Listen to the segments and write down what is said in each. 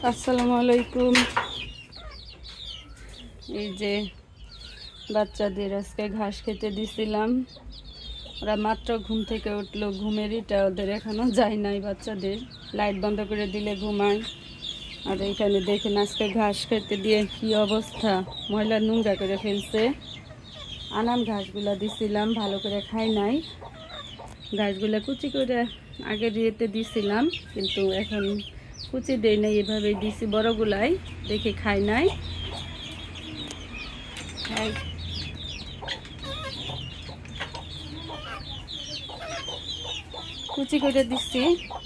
আসসালামু আলাইকুম। এই যে বাচ্চাদের আজকে ঘাস খেতে দিছিলাম। ওরা মাত্র ঘুম থেকে উঠলো, ঘুমেরইটা ওদের এখনো যায় নাই। বাচ্চাদের লাইট বন্ধ করে দিলে ঘুমায়। আর এইখানে দেখেন আজকে ঘাস খেতে দিয়ে কি অবস্থা, ময়লা নোংরা করে ফেলছে। আনাম ঘাসগুলা দিছিলাম, ভালো করে খাই নাই। ঘাসগুলা কুচি করে আগের ইয়েতে দিছিলাম, কিন্তু এখন কুচি দেই নাই, এভাবেই দিছি বড়গুলাই, দেখে খাই নাই। কুচি করে দিচ্ছি,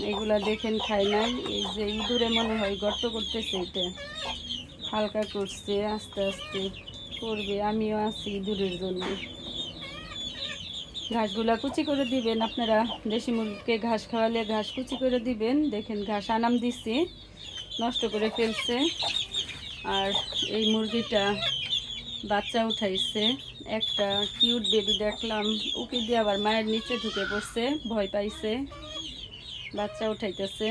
এগুলা দেখেন খাই নাই। এই যে ইঁদুরে মনে হয় গর্ত করতেছে, এটা হালকা করছে, আস্তে আস্তে করবে। আমিও আছি ইঁদুরের জন্য। ঘাসগুলা কুচি করে দিবেন আপনারা। দেশি মুরগিকে ঘাস খাওয়ালে ঘাস কুচি করে দিবেন। দেখেন ঘাস আনাম দিচ্ছি, নষ্ট করে ফেলছে। আর এই মুরগিটা বাচ্চা উঠাইছে, একটা কিউট বেবি দেখলাম, উকি দিয়ে আবার মায়ের নিচে ঢুকে পড়ছে, ভয় পাইছে, বাচ্চা উঠাইতেছে।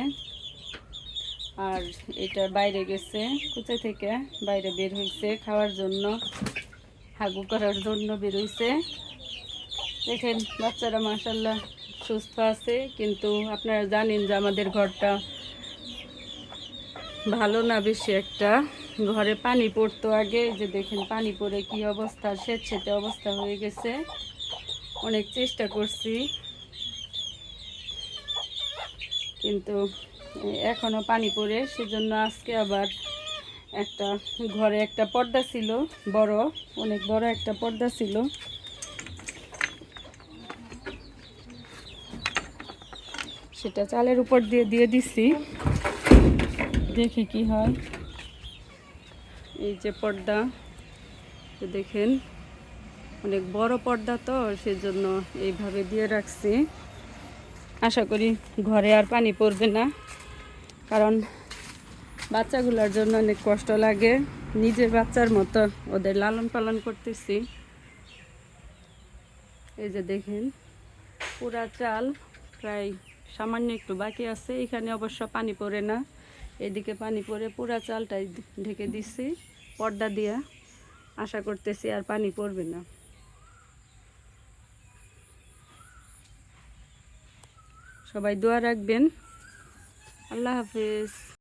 আর এটা বাইরে গেছে, কুচে থেকে বাইরে বের হয়েছে খাওয়ার জন্য, হাগু করার জন্য বের হয়েছে। দেখেন বাচ্চারা মাশাআল্লাহ সুস্থ আছে, কিন্তু আপনারা জানেন যে আমাদের ঘরটা ভালো না বেশি একটা। ঘরে পানি পড়তো আগে, যে দেখেন পানি পড়ে কি অবস্থা, স্যাঁতসেঁতে অবস্থা হয়ে গেছে। অনেক চেষ্টা করছি, কিন্তু এখনও পানি পড়ে। সেজন্য আজকে আবার একটা ঘরে একটা পর্দা ছিল, বড়, অনেক বড় একটা পর্দা ছিল, সেটা চালের উপর দিয়ে দিয়ে দিছি, দেখি কি হয়। এই যে পর্দা, দেখেন অনেক বড় পর্দা, তো সেজন্য এইভাবে দিয়ে রাখছি। আশা করি ঘরে আর পানি পড়বে না, কারণ বাচ্চাগুলোর জন্য অনেক কষ্ট লাগে। নিজের বাচ্চার মতো ওদের লালন পালন করতেছি। এই যে দেখেন পুরা চাল প্রায় সামান্য একটু বাকি আছে, এখানে অবশ্য পানি পড়ে না, এদিকে পানি পড়ে পুরা চালটাই ঢেকে দিচ্ছি পর্দা দিয়া। আশা করতেছি আর পানি পড়বে না। সবাই দোয়া রাখবেন। আল্লাহ হাফেজ।